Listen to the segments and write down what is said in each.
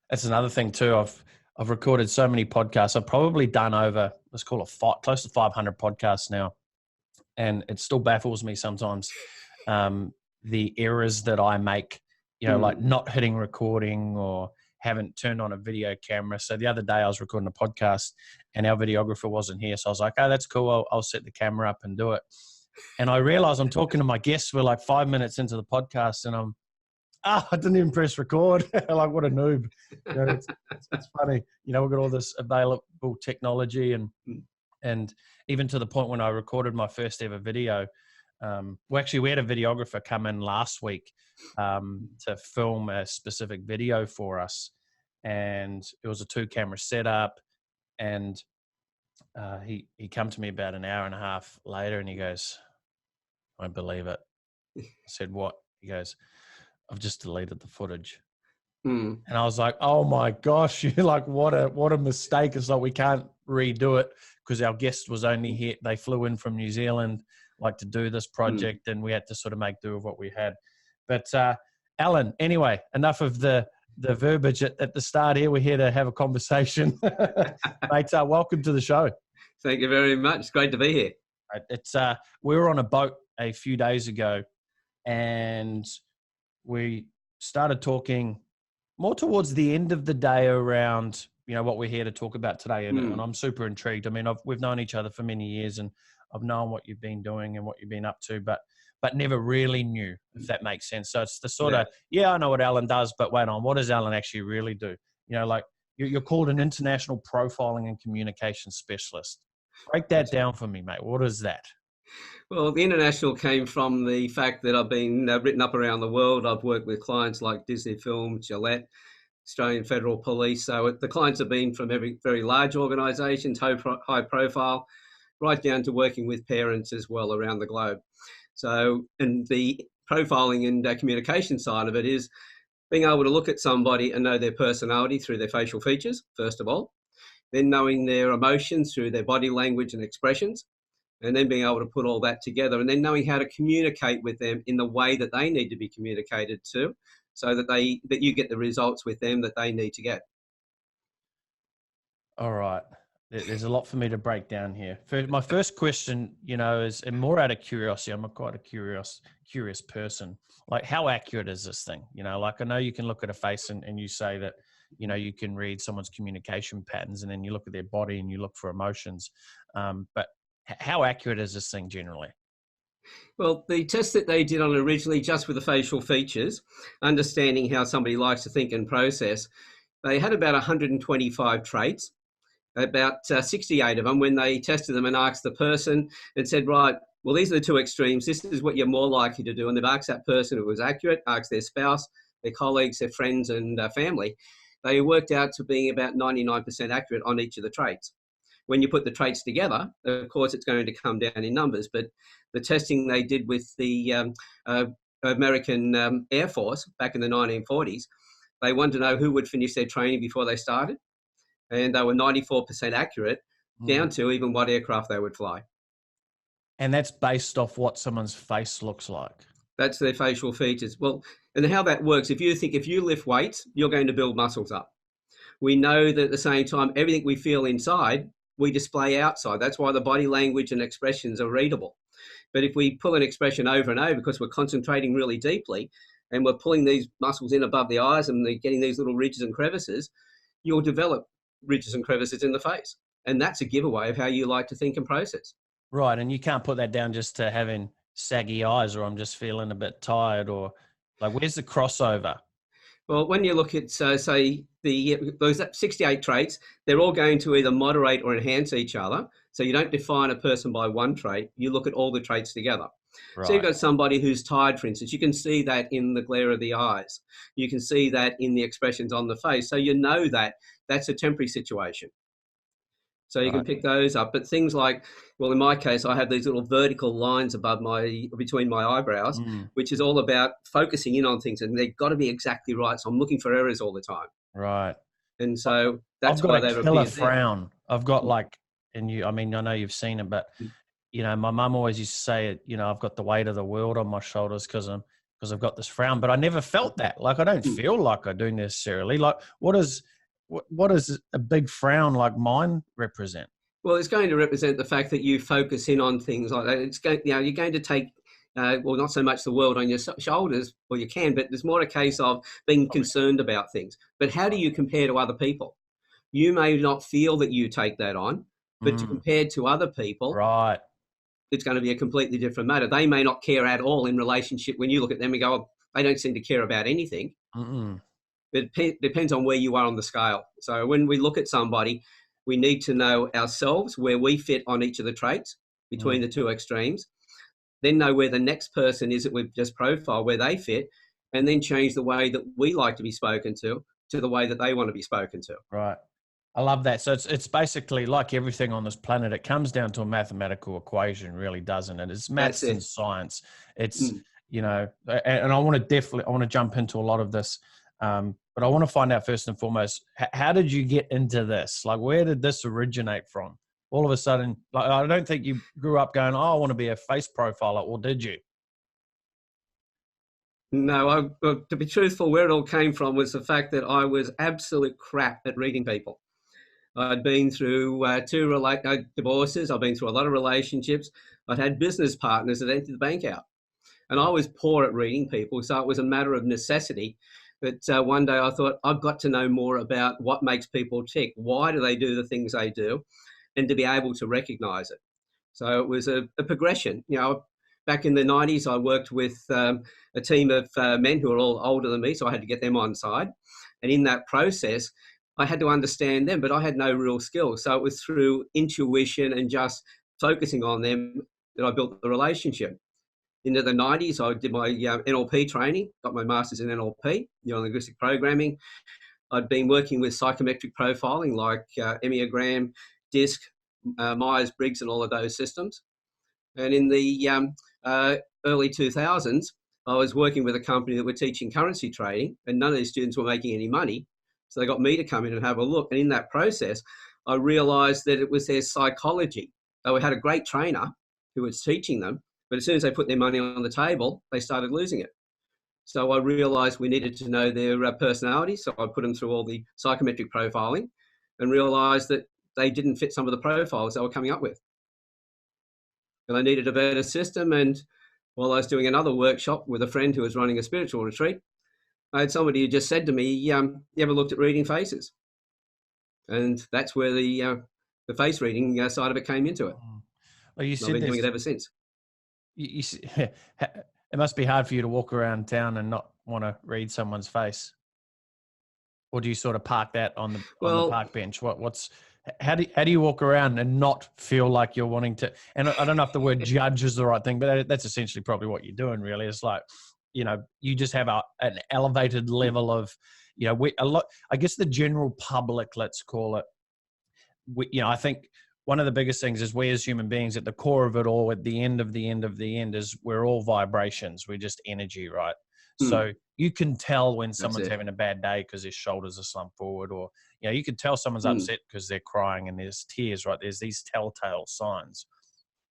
That's another thing too. I've recorded so many podcasts. I've probably done over, let's call it close to 500 podcasts now. And it still baffles me sometimes, the errors that I make, like not hitting recording or haven't turned on a video camera. So the other day I was recording a podcast and our videographer wasn't here. So I was like, oh, that's cool. I'll set the camera up and do it. And I realized I'm talking to my guests. We're like 5 minutes into the podcast and I didn't even press record. Like, what a noob. It's funny. We've got all this available technology and even to the point when I recorded my first ever video, we had a videographer come in last week to film a specific video for us. And it was a 2-camera setup. And he come to me about an hour and a half later and he goes, I don't believe it. I said, what? He goes, I've just deleted the footage. And I was like, oh my gosh, you're like, what a mistake. It's like, we can't redo it because our guest was only here. They flew in from New Zealand, like to do this project and we had to sort of make do with what we had. But Alan, anyway, enough of the verbiage at the start here. We're here to have a conversation. Mate, welcome to the show. Thank you very much. It's great to be here. It's we were on a boat a few days ago and we started talking more towards the end of the day around, what we're here to talk about today. And I'm super intrigued. I mean, we've known each other for many years and I've known what you've been doing and what you've been up to, but never really knew, if that makes sense. So it's the sort of, I know what Alan does, but wait on, what does Alan actually really do? Like you're called an international profiling and communication specialist. Break that down for me, mate. What is that? Well, the international came from the fact that I've been written up around the world. I've worked with clients like Disney Film, Gillette, Australian Federal Police. So the clients have been from very large organisations, high profile, right down to working with parents as well around the globe. So, and the profiling and communication side of it is being able to look at somebody and know their personality through their facial features, first of all, then knowing their emotions through their body language and expressions, and then being able to put all that together and then knowing how to communicate with them in the way that they need to be communicated to so that you get the results with them that they need to get. All right. There's a lot for me to break down here. My first question, is more out of curiosity. I'm quite a curious person. Like, how accurate is this thing? Like, I know you can look at a face and you say that, you can read someone's communication patterns and then you look at their body and you look for emotions. But how accurate is this thing generally? Well, the test that they did on originally, just with the facial features, understanding how somebody likes to think and process, they had about 125 traits. About 68 of them, when they tested them and asked the person and said, right, well, these are the two extremes. This is what you're more likely to do. And they've asked that person who was accurate, asked their spouse, their colleagues, their friends and family. They worked out to being about 99% accurate on each of the traits. When you put the traits together, of course, it's going to come down in numbers. But the testing they did with the American Air Force back in the 1940s, they wanted to know who would finish their training before they started. And they were 94% accurate down to even what aircraft they would fly. And that's based off what someone's face looks like. That's their facial features. Well, and how that works, if you lift weights, you're going to build muscles up. We know that at the same time, everything we feel inside, we display outside. That's why the body language and expressions are readable. But if we pull an expression over and over because we're concentrating really deeply and we're pulling these muscles in above the eyes and they're getting these little ridges and crevices, you'll develop ridges and crevices in the face. And that's a giveaway of how you like to think and process. Right. And you can't put that down just to having saggy eyes or I'm just feeling a bit tired or like, where's the crossover? Well, when you look at, say, those 68 traits, they're all going to either moderate or enhance each other. So you don't define a person by one trait. You look at all the traits together. Right. So you've got somebody who's tired, for instance. You can see that in the glare of the eyes. You can see that in the expressions on the face. So you know that that's a temporary situation. So you can pick those up. But things like, well, in my case, I have these little vertical lines between my eyebrows, which is all about focusing in on things, and they've got to be exactly right. So I'm looking for errors all the time. Right. And so that's why they've got a killer frown. I've got I know you've seen it, but my mum always used to say it, I've got the weight of the world on my shoulders because because I've got this frown, but I never felt that. Like, I don't feel like I do necessarily. Like, what does a big frown like mine represent? Well, it's going to represent the fact that you focus in on things like that. It's going, you're going to take, well, not so much the world on your shoulders, or you can, but there's more a case of being concerned about things. But how do you compare to other people? You may not feel that you take that on, but to compare to other people, right, it's going to be a completely different matter. They may not care at all in relationship. When you look at them and go, oh, they don't seem to care about anything. It depends on where you are on the scale. So when we look at somebody, we need to know ourselves where we fit on each of the traits between the two extremes, then know where the next person is that we've just profiled, where they fit, and then change the way that we like to be spoken to the way that they want to be spoken to. Right. I love that. So it's basically like everything on this planet. It comes down to a mathematical equation, really, doesn't it? It's maths and science. It's, you know, and I want to jump into a lot of this. But I want to find out first and foremost, how did you get into this? Like, where did this originate from? All of a sudden, like, I don't think you grew up going, oh, I want to be a face profiler, or did you? No, to be truthful, where it all came from was the fact that I was absolute crap at reading people. I'd been through two divorces. I've been through a lot of relationships. I'd had business partners that emptied the bank out. And I was poor at reading people, so it was a matter of necessity. But one day I thought, I've got to know more about what makes people tick. Why do they do the things they do? And to be able to recognise it. So it was a progression. You know, back in the 90s, I worked with a team of men who were all older than me, so I had to get them on side. And in that process, I had to understand them, but I had no real skill. So it was through intuition and just focusing on them that I built the relationship. Into the 90s, I did my NLP training, got my master's in NLP, neuro-linguistic programming. I'd been working with psychometric profiling like Enneagram, DISC, Myers-Briggs, and all of those systems. And in the early 2000s, I was working with a company that were teaching currency trading, and none of these students were making any money. So they got me to come in and have a look. And in that process, I realized that it was their psychology. They had a great trainer who was teaching them, but as soon as they put their money on the table, they started losing it. So I realized we needed to know their personality. So I put them through all the psychometric profiling and realized that they didn't fit some of the profiles they were coming up with. And I needed a better system. And while I was doing another workshop with a friend who was running a spiritual retreat, I had somebody who just said to me, you ever looked at reading faces? And that's where the face reading side of it came into it. Well, I've been doing it ever since. It must be hard for you to walk around town and not want to read someone's face. Or do you sort of park that on the park bench? How do you walk around and not feel like you're wanting to? And I don't know if the word judge is the right thing, but that's essentially probably what you're doing. Really, it's like, you know, you just have an elevated level of, you know, I guess the general public, let's call it. I think one of the biggest things is we as human beings, at the core of it all, at the end of the end of the end, is we're all vibrations. We're just energy, right? So you can tell when someone's having a bad day because their shoulders are slumped forward, or, you know, you can tell someone's upset because they're crying and there's tears, right? There's these telltale signs.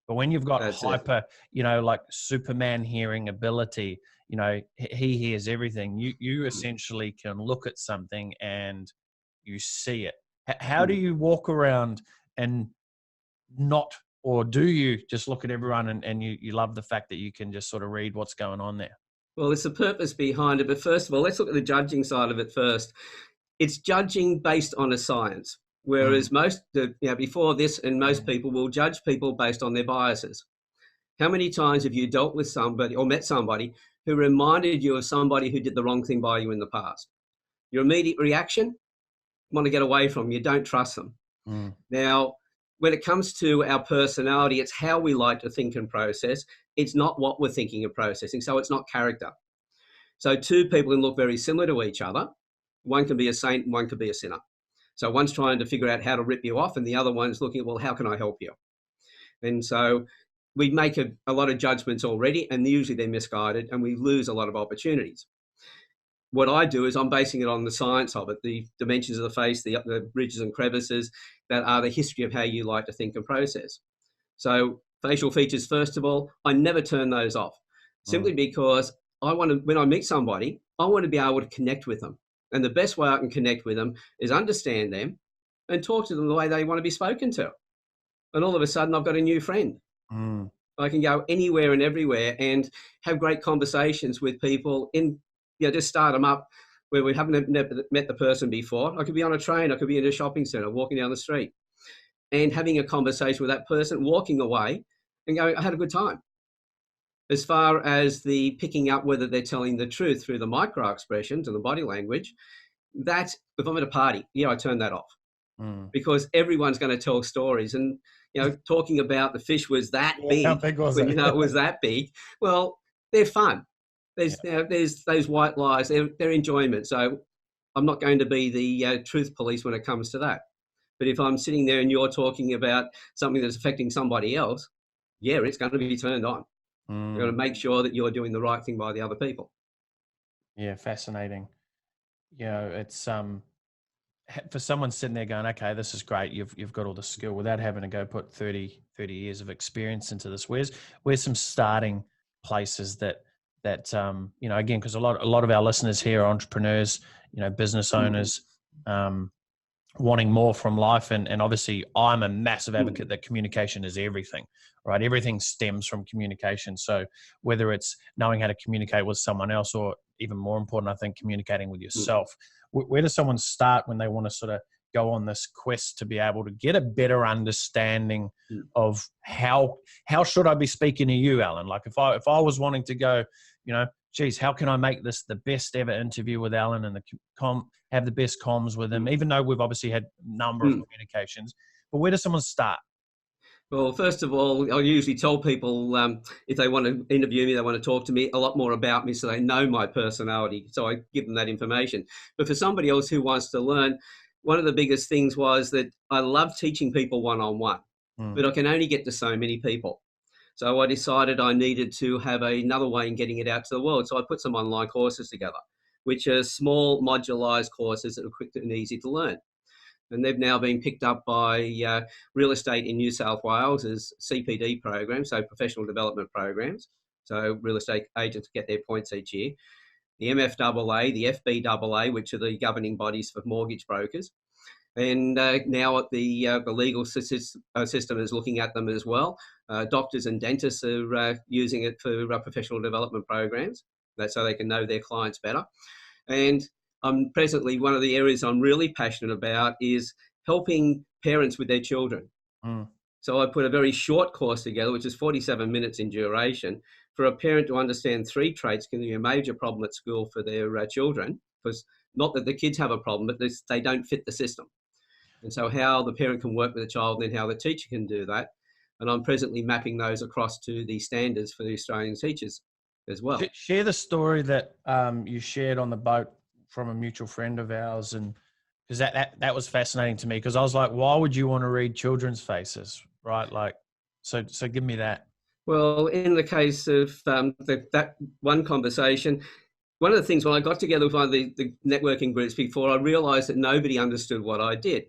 But when you've got hyper, you know, like Superman hearing ability, you know, he hears everything. You essentially can look at something and you see it. How do you walk around and not, or do you just look at everyone and you love the fact that you can just sort of read what's going on there? Well, there's a purpose behind it. But first of all, let's look at the judging side of it first. It's judging based on a science, whereas before this, and most people will judge people based on their biases. How many times have you dealt with somebody or met somebody who reminded you of somebody who did the wrong thing by you in the past? Your immediate reaction, want to get away from them. You don't trust them. Now, when it comes to our personality, it's how we like to think and process. It's not what we're thinking and processing. So it's not character. So two people can look very similar to each other. One can be a saint and one can be a sinner. So one's trying to figure out how to rip you off, and the other one's looking at, well, how can I help you? And so we make a lot of judgments already, and usually they're misguided, and we lose a lot of opportunities. What I do is I'm basing it on the science of it, the dimensions of the face, the ridges and crevices that are the history of how you like to think and process. So facial features, first of all, I never turn those off, simply because when I meet somebody, I want to be able to connect with them. And the best way I can connect with them is understand them and talk to them the way they want to be spoken to. And all of a sudden, I've got a new friend. Mm. I can go anywhere and everywhere and have great conversations with people just start them up where we haven't met the person before. I could be on a train, I could be in a shopping centre, walking down the street and having a conversation with that person, walking away and going, I had a good time. As far as the picking up whether they're telling the truth through the micro expressions and the body language, that if I'm at a party, I turn that off. Because everyone's going to tell stories. And, talking about the fish was that big. How big was when, it? it was that big. Well, they're fun. There's those white lies. They're enjoyment. So I'm not going to be the truth police when it comes to that. But if I'm sitting there and you're talking about something that's affecting somebody else, it's going to be turned on. You've got to make sure that you're doing the right thing by the other people. Yeah, fascinating. It's for someone sitting there going, okay, this is great. You've got all the skill without having to go put 30 years of experience into this. Where's some starting places that again, because a lot of our listeners here are entrepreneurs, business owners, wanting more from life. And obviously I'm a massive advocate that communication is everything, right? Everything stems from communication. So whether it's knowing how to communicate with someone else, or even more important, I think, communicating with yourself, where does someone start when they want to sort of go on this quest to be able to get a better understanding of how should I be speaking to you, Alan? Like if I was wanting to go, geez, how can I make this the best ever interview with Alan and have the best comms with him, even though we've obviously had a number of communications, but where does someone start? Well, first of all, I usually tell people if they want to interview me, they want to talk to me, a lot more about me so they know my personality. So I give them that information. But for somebody else who wants to learn, one of the biggest things was that I love teaching people one-on-one, but I can only get to so many people. So I decided I needed to have another way in getting it out to the world. So I put some online courses together, which are small modularized courses that are quick and easy to learn. And they've now been picked up by real estate in New South Wales as CPD programs, so professional development programs. So real estate agents get their points each year. The MFAA, the FBAA, which are the governing bodies for mortgage brokers. And now the legal system is looking at them as well. Doctors and dentists are using it for professional development programs. That's so they can know their clients better. And presently, one of the areas I'm really passionate about is helping parents with their children. So I put a very short course together, which is 47 minutes in duration, for a parent to understand 3 traits can be a major problem at school for their children, because not that the kids have a problem, but they don't fit the system. And so how the parent can work with the child and then how the teacher can do that. And I'm presently mapping those across to the standards for the Australian teachers as well. Share the story that you shared on the boat from a mutual friend of ours, and because that was fascinating to me, because I was like, why would you want to read children's faces, right? Like, so give me that. Well, in the case of that one conversation, one of the things when I got together with one of the networking groups before, I realized that nobody understood what I did.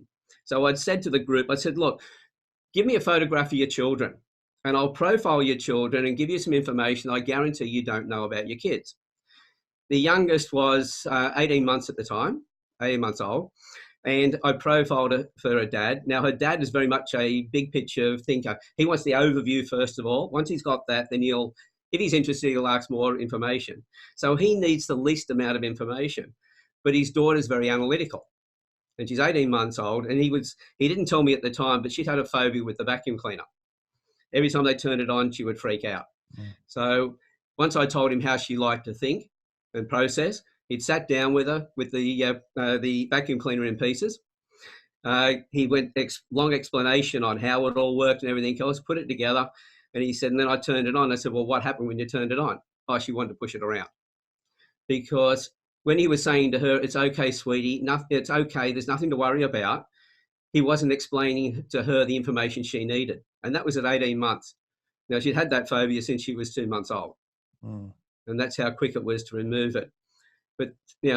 So I'd said to the group, I said, look, give me a photograph of your children and I'll profile your children and give you some information I guarantee you don't know about your kids. The youngest was 18 months at the time, 18 months old, and I profiled her for her dad. Now, her dad is very much a big picture thinker. He wants the overview first of all. Once he's got that, then if he's interested, he'll ask more information. So he needs the least amount of information, but his daughter's very analytical. And she's 18 months old, and he didn't tell me at the time, but she'd had a phobia with the vacuum cleaner. Every time they turned it on, she would freak out. So once I told him how she liked to think and process, he'd sat down with her with the vacuum cleaner in pieces. He went long explanation on how it all worked and everything else, put it together, and he said, and then I turned it on. I said, well, what happened when you turned it on? Oh, she wanted to push it around. Because when he was saying to her, it's okay, sweetie, it's okay, there's nothing to worry about, he wasn't explaining to her the information she needed. And that was at 18 months. Now, she'd had that phobia since she was 2 months old. And that's how quick it was to remove it. But,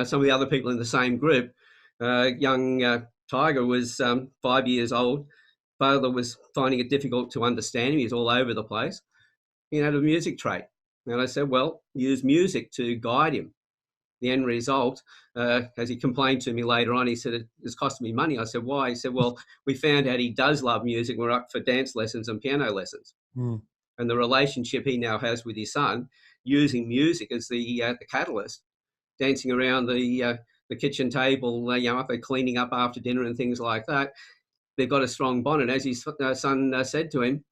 some of the other people in the same group, young Tiger was 5 years old. Father was finding it difficult to understand him. He was all over the place. He had a music trait. And I said, well, use music to guide him. The end result, as he complained to me later on, he said, it's costing me money. I said, why? He said, well, we found out he does love music. We're up for dance lessons and piano lessons. Mm. And the relationship he now has with his son, using music as the catalyst, dancing around the kitchen table, if they're cleaning up after dinner and things like that, they've got a strong bond. And as his son said to him,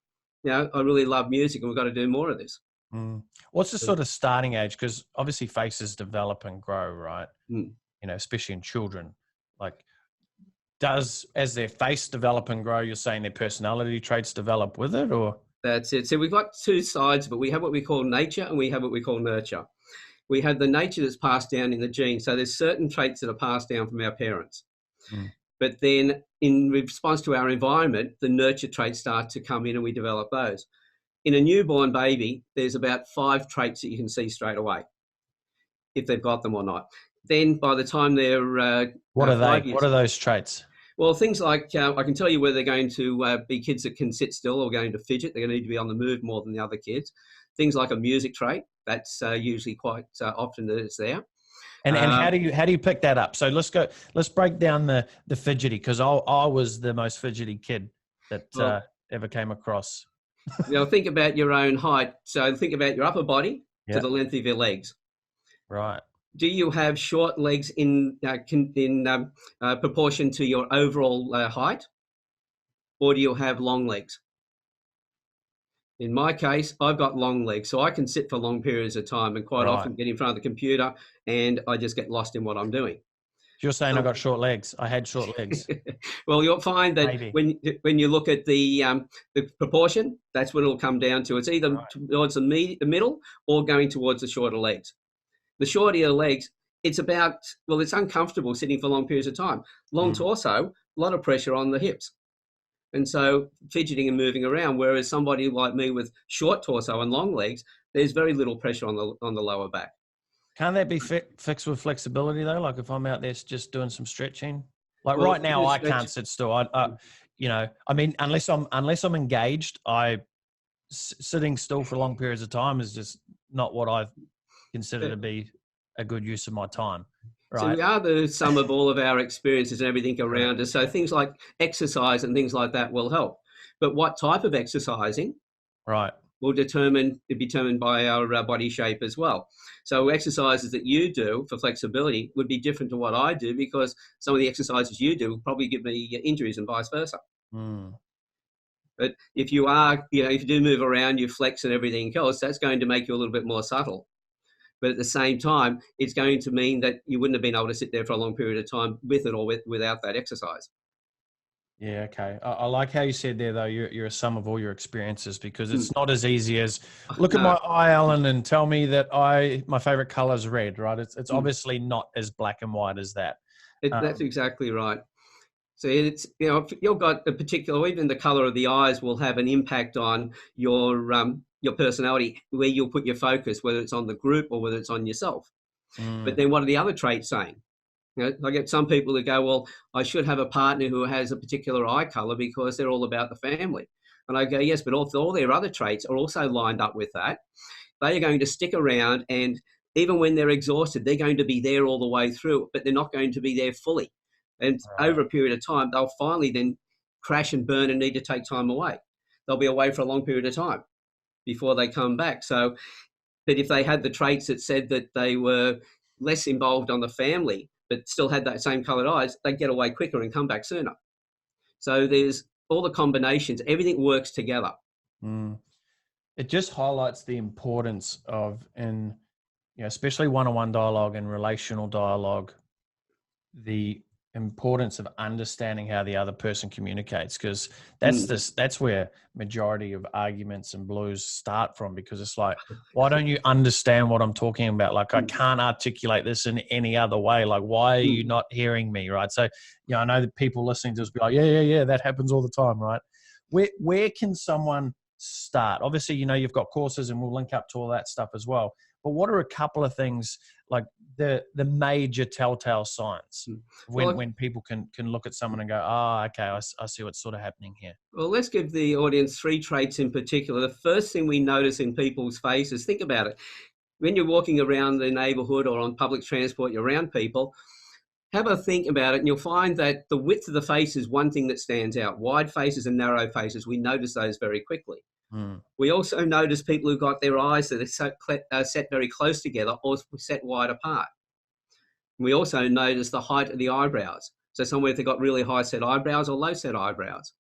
I really love music and we've got to do more of this. Mm. What's the sort of starting age? Because obviously faces develop and grow, right? Mm. Especially in children. Like, as their face develop and grow, you're saying their personality traits develop with it, or? That's it. So we've got two sides, but we have what we call nature and we have what we call nurture. We have the nature that's passed down in the genes. So there's certain traits that are passed down from our parents. Mm. But then in response to our environment, the nurture traits start to come in and we develop those. In a newborn baby, there's about 5 traits that you can see straight away, if they've got them or not. Then by the time they're what are they? What are those traits? Well, things like I can tell you whether they're going to be kids that can sit still or going to fidget. They're going to need to be on the move more than the other kids. Things like a music trait, that's usually quite often that it's there. And how do you pick that up? So let's break down the fidgety, because I was the most fidgety kid that ever came across. Think about your own height. So think about your upper body to the length of your legs. Right. Do you have short legs in proportion to your overall height, or do you have long legs? In my case, I've got long legs, so I can sit for long periods of time and quite often get in front of the computer and I just get lost in what I'm doing. You're saying I got short legs. I had short legs. Well, you'll find that when you look at the proportion, that's what it'll come down to. It's either towards the middle or going towards the shorter legs. The shorter your legs, it's uncomfortable sitting for long periods of time. Long torso, a lot of pressure on the hips. And so fidgeting and moving around, whereas somebody like me with short torso and long legs, there's very little pressure on the lower back. Can't that be fixed with flexibility though? Like if I'm out there just doing some stretching, right now I can't sit still. Unless I'm engaged, sitting still for long periods of time is just not what I consider to be a good use of my time. Right. So we are the sum of all of our experiences and everything around us. So things like exercise and things like that will help. But what type of exercising will be determined by our body shape as well. So exercises that you do for flexibility would be different to what I do, because some of the exercises you do will probably give me injuries and vice versa. Mm. But if you do move around, you flex and everything else, that's going to make you a little bit more subtle. But at the same time, it's going to mean that you wouldn't have been able to sit there for a long period of time with it or without that exercise. Yeah, okay. I like how you said there, though, you're a sum of all your experiences, because it's not as easy as look at my eye, Alan, and tell me that my favorite color is red, right? It's obviously not as black and white as that. That's exactly right. So it's, if you've got a particular, even the color of the eyes will have an impact on your personality, where you'll put your focus, whether it's on the group or whether it's on yourself. But then what are the other traits saying? I get some people that go, well, I should have a partner who has a particular eye color because they're all about the family. And I go, yes, but all their other traits are also lined up with that. They are going to stick around, and even when they're exhausted, they're going to be there all the way through, but they're not going to be there fully. And over a period of time, they'll finally then crash and burn and need to take time away. They'll be away for a long period of time before they come back. So, but if they had the traits that said that they were less involved on the family, but still had that same coloured eyes, they'd get away quicker and come back sooner. So there's all the combinations, everything works together. It just highlights the importance of, especially one-on-one dialogue and relational dialogue, the importance of understanding how the other person communicates, because that's where majority of arguments and blues start from, because it's like, why don't you understand what I'm talking about? Like, I can't articulate this in any other way. Like, why are you not hearing me? Right. So, I know that people listening to us be like, yeah, that happens all the time. Right. Where can someone start? Obviously, you've got courses, and we'll link up to all that stuff as well. But what are a couple of things like the major telltale signs Well, when people can look at someone and go, oh, okay, I see what's sort of happening here. well, let's give the audience 3 traits in particular. The first thing we notice in people's faces, think about it. When you're walking around the neighborhood or on public transport, you're around people, have a think about it, and you'll find that the width of the face is one thing that stands out. Wide faces and narrow faces, we notice those very quickly. We also notice people who've got their eyes that are set very close together or set wide apart. We also notice the height of the eyebrows. So somewhere if they've got really high set eyebrows or low set eyebrows.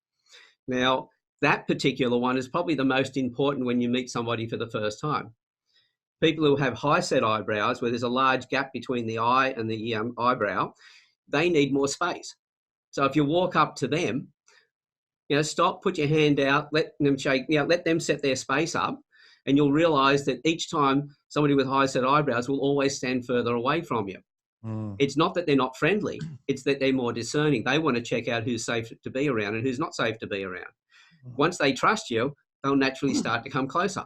Now, that particular one is probably the most important when you meet somebody for the first time. People who have high set eyebrows, where there's a large gap between the eye and the eyebrow, they need more space. So if you walk up to them, stop, put your hand out, let them shake, let them set their space up, and you'll realize that each time somebody with high set eyebrows will always stand further away from you. It's not that they're not friendly, it's that they're more discerning. They want to check out who's safe to be around and who's not safe to be around. Once they trust you, they'll naturally start to come closer.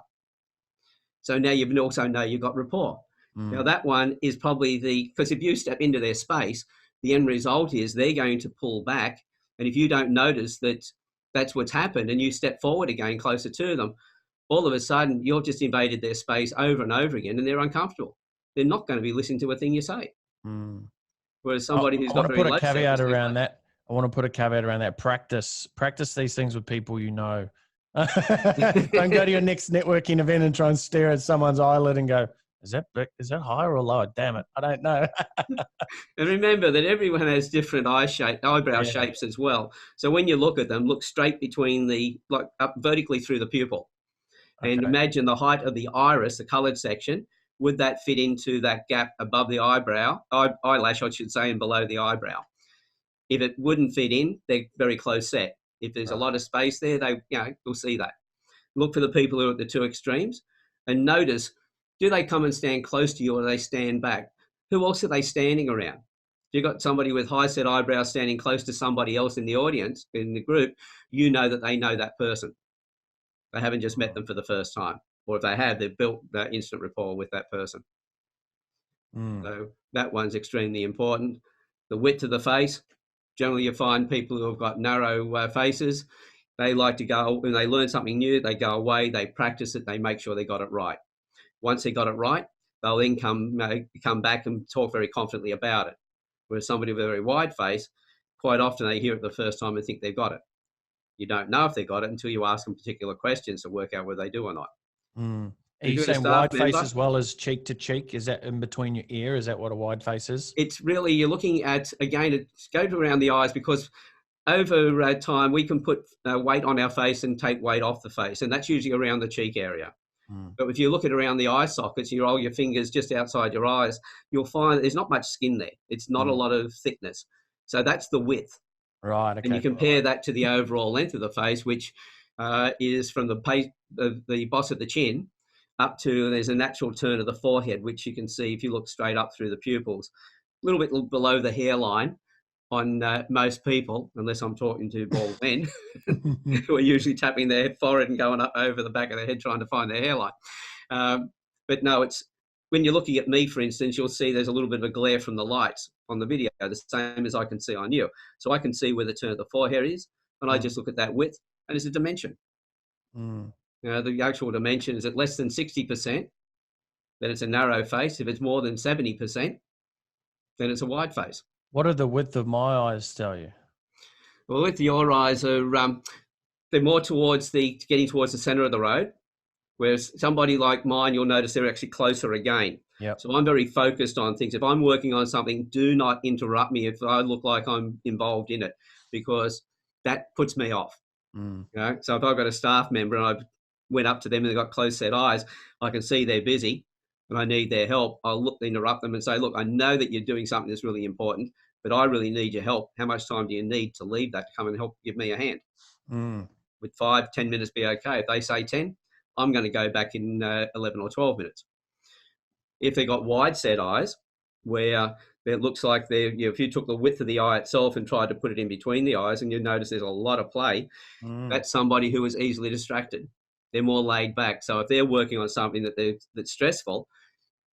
So now you also know you've got rapport. Now that one is probably because if you step into their space, the end result is they're going to pull back. And if you don't notice that that's what's happened and you step forward again closer to them, all of a sudden you've just invaded their space over and over again and they're uncomfortable. They're not going to be listening to a thing you say. Whereas somebody who's got very low set, I want to put a caveat around that. Practice these things with people you know. Don't go to your next networking event and try and stare at someone's eyelid and go, is that higher or lower? Damn it, I don't know. And remember that everyone has different eyebrow shapes as well. So when you look at them, look straight between up vertically through the pupil. Okay. And imagine the height of the iris, the coloured section. Would that fit into that gap above the eyelash, I should say, and below the eyebrow? If it wouldn't fit in, they're very close set. If there's a lot of space there, you'll see that. Look for the people who are at the two extremes and notice, do they come and stand close to you or do they stand back? Who else are they standing around? If you've got somebody with high set eyebrows standing close to somebody else in the audience, in the group, you know that they know that person. They haven't just met them for the first time. Or if they have, they've built that instant rapport with that person. So that one's extremely important. The width of the face. Generally, you find people who have got narrow faces, they like to go, when they learn something new, they go away, they practice it, they make sure they got it right. Once they got it right, they'll then come back and talk very confidently about it. Whereas somebody with a very wide face, quite often they hear it the first time and think they've got it. You don't know if they got it until you ask them particular questions to work out whether they do or not. Are you saying wide face as well as cheek to cheek? Is that in between your ear? Is that what a wide face is? It's really, you're looking at, again, it goes around the eyes because over time we can put weight on our face and take weight off the face. And that's usually around the cheek area. But if you look at around the eye sockets, you roll your fingers just outside your eyes, you'll find that there's not much skin there. It's not a lot of thickness. So that's the width. Right. Okay. And you compare that to the overall length of the face, which is from the boss of the chin up to, there's a natural turn of the forehead, which you can see if you look straight up through the pupils, a little bit below the hairline on most people, unless I'm talking to bald men who are usually tapping their forehead and going up over the back of their head trying to find their hairline. But no, it's when you're looking at me, for instance, you'll see there's a little bit of a glare from the lights on the video, the same as I can see on you. So I can see where the turn of the forehead is, and I just look at that width, and it's a dimension. The actual dimension is at less than 60%, then it's a narrow face. If it's more than 70%, then it's a wide face. What do the width of my eyes tell you? Well, width of your eyes are, they're more towards getting towards the center of the road. Whereas somebody like mine, you'll notice they're actually closer again. Yep. So I'm very focused on things. If I'm working on something, do not interrupt me if I look like I'm involved in it, because that puts me off. So if I've got a staff member and I went up to them and they've got close set eyes, I can see they're busy and I need their help. I'll interrupt them and say, look, I know that you're doing something that's really important, but I really need your help. How much time do you need to leave that to come and help give me a hand? Would 5-10 minutes be okay? If they say 10, I'm going to go back in 11 or 12 minutes. If they've got wide set eyes, where it looks like if you took the width of the eye itself and tried to put it in between the eyes, and you notice there's a lot of play, that's somebody who is easily distracted. They're more laid back. So if they're working on something that's stressful,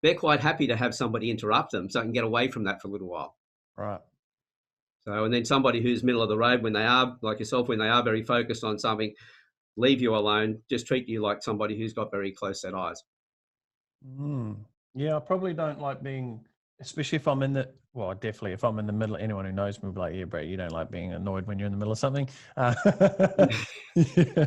they're quite happy to have somebody interrupt them so they can get away from that for a little while. Right. So, and then somebody who's middle of the road, when they are, like yourself, when they are very focused on something, leave you alone, just treat you like somebody who's got very close set eyes. Yeah, I probably don't like being, especially if I'm in the, well, definitely if I'm in the middle, anyone who knows me will be like, yeah, Brett, you don't like being annoyed when you're in the middle of something. Yeah.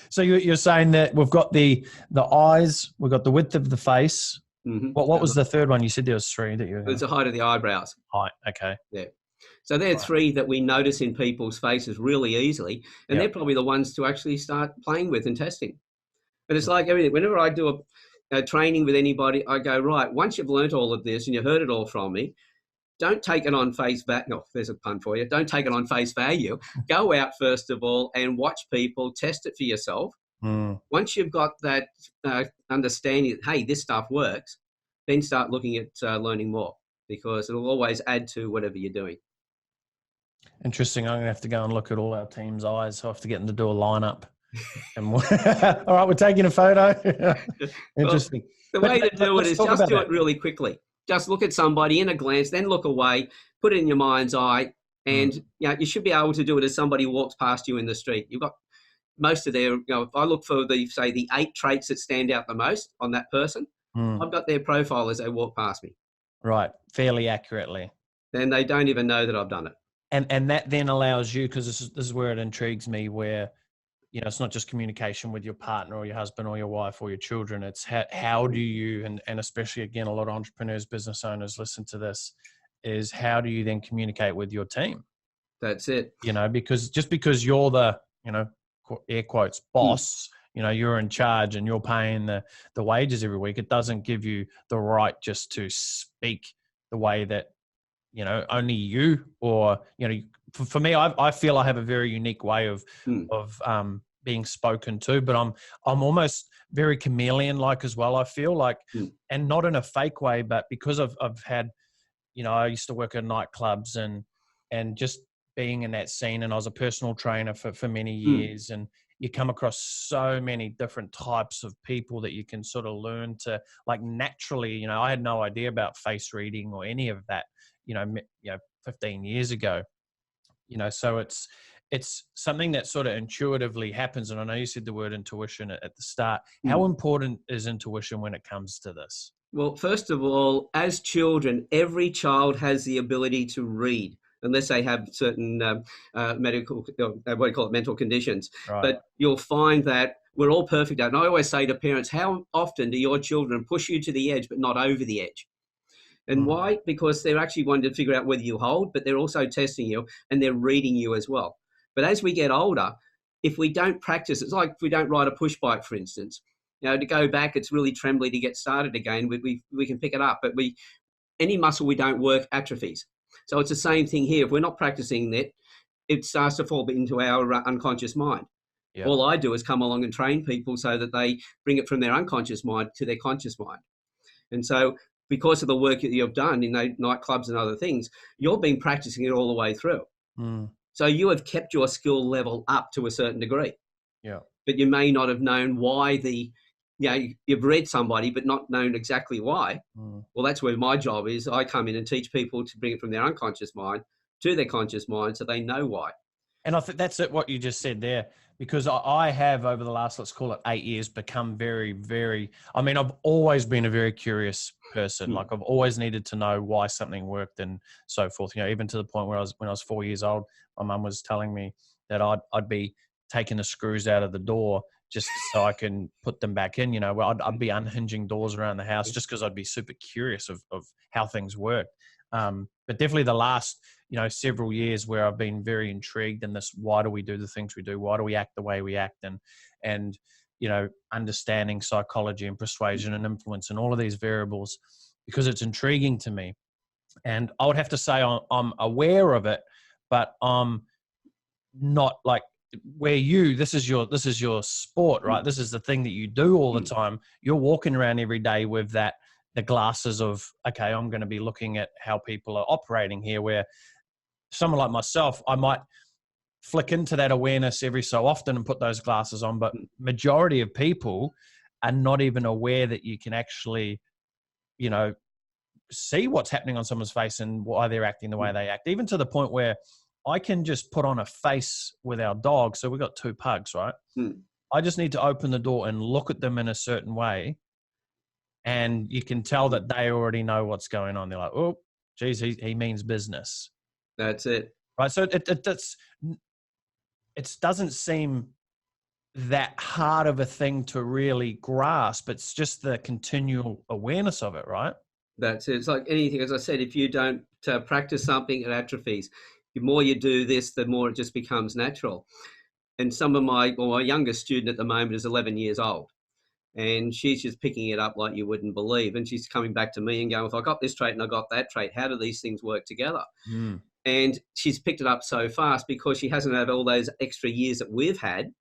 So you're saying that we've got the eyes, we've got the width of the face. Mm-hmm. What was the third one? You said there was three that you. It's the height of the eyebrows. Height. Okay. Yeah. So they're three that we notice in people's faces really easily, and they're probably the ones to actually start playing with and testing. But it's like everything. Whenever I do a training with anybody, I go, right, once you've learnt all of this and you've heard it all from me, don't take it on face value. No, there's a pun for you. Don't take it on face value. Go out first of all and watch people, test it for yourself. Once you've got that understanding that, hey, this stuff works, then start looking at learning more, because it'll always add to whatever you're doing. Interesting. I'm going to have to go and look at all our team's eyes. So I have to get them to do a lineup. And all right, we're taking a photo. Interesting. Well, the way to do it is just do it really quickly. Just look at somebody in a glance, then look away, put it in your mind's eye, and you should be able to do it as somebody walks past you in the street. You've got most of their, if I look for the 8 traits that stand out the most on that person, I've got their profile as they walk past me. Right, fairly accurately. Then they don't even know that I've done it. And that then allows you, because this is where it intrigues me, where, it's not just communication with your partner or your husband or your wife or your children. It's how do you, and especially, again, a lot of entrepreneurs, business owners listen to this, is how do you then communicate with your team? That's it. Because just because you're the, air quotes, boss, you're in charge and you're paying the wages every week, it doesn't give you the right just to speak the way that, only you, or, for me, I feel I have a very unique way of being spoken to, but I'm almost very chameleon-like as well. I feel like, and not in a fake way, but because I've had, I used to work at nightclubs and just being in that scene, and I was a personal trainer for many years, and you come across so many different types of people that you can sort of learn to, like, naturally, I had no idea about face reading or any of that, 15 years ago, so it's something that sort of intuitively happens. And I know you said the word intuition at the start. How important is intuition when it comes to this? Well, first of all, as children, every child has the ability to read, unless they have certain medical, what do you call it, mental conditions. Right. But you'll find that we're all perfect at it. And I always say to parents, how often do your children push you to the edge but not over the edge? And why? Because they're actually wanting to figure out whether you hold, but they're also testing you and they're reading you as well. But as we get older, if we don't practice, it's like if we don't ride a push bike, for instance. To go back, it's really trembly to get started again. We can pick it up, but any muscle we don't work atrophies. So it's the same thing here. If we're not practicing it starts to fall into our unconscious mind. Yep. All I do is come along and train people so that they bring it from their unconscious mind to their conscious mind. And so because of the work that you've done in nightclubs and other things, you've been practicing it all the way through. So you have kept your skill level up to a certain degree. Yeah. But you may not have known why you've read somebody but not known exactly why. Well, that's where my job is. I come in and teach people to bring it from their unconscious mind to their conscious mind so they know why. And I think that's it, what you just said there, because I have, over the last, let's call it 8 years, become very, very, I've always been a very curious person. Like, I've always needed to know why something worked and so forth. Even to the point where when I was 4 years old, my mum was telling me that I'd be taking the screws out of the door just so I can put them back in. I'd be unhinging doors around the house just because I'd be super curious of how things work. But definitely the last, several years where I've been very intrigued in this, why do we do the things we do? Why do we act the way we act? And understanding psychology and persuasion and influence and all of these variables, because it's intriguing to me. And I would have to say I'm aware of it, but I'm not like where this is your sport, right? This is the thing that you do all the time. You're walking around every day with the glasses of, okay, I'm going to be looking at how people are operating here, where someone like myself, I might flick into that awareness every so often and put those glasses on, but majority of people are not even aware that you can actually you know, see what's happening on someone's face and why they're acting the way they act, even to the point where I can just put on a face with our dog. So we've got 2 pugs, right? I just need to open the door and look at them in a certain way. And you can tell that they already know what's going on. They're like, oh, geez, he means business. That's it. Right. So it doesn't seem that hard of a thing to really grasp. It's just the continual awareness of it, right? That's it. It's like anything. As I said, if you don't practice something, it atrophies. The more you do this, the more it just becomes natural. And some of my youngest student at the moment is 11 years old. And she's just picking it up like you wouldn't believe. And she's coming back to me and going, if I got this trait and I got that trait, how do these things work together? And she's picked it up so fast because she hasn't had all those extra years that we've had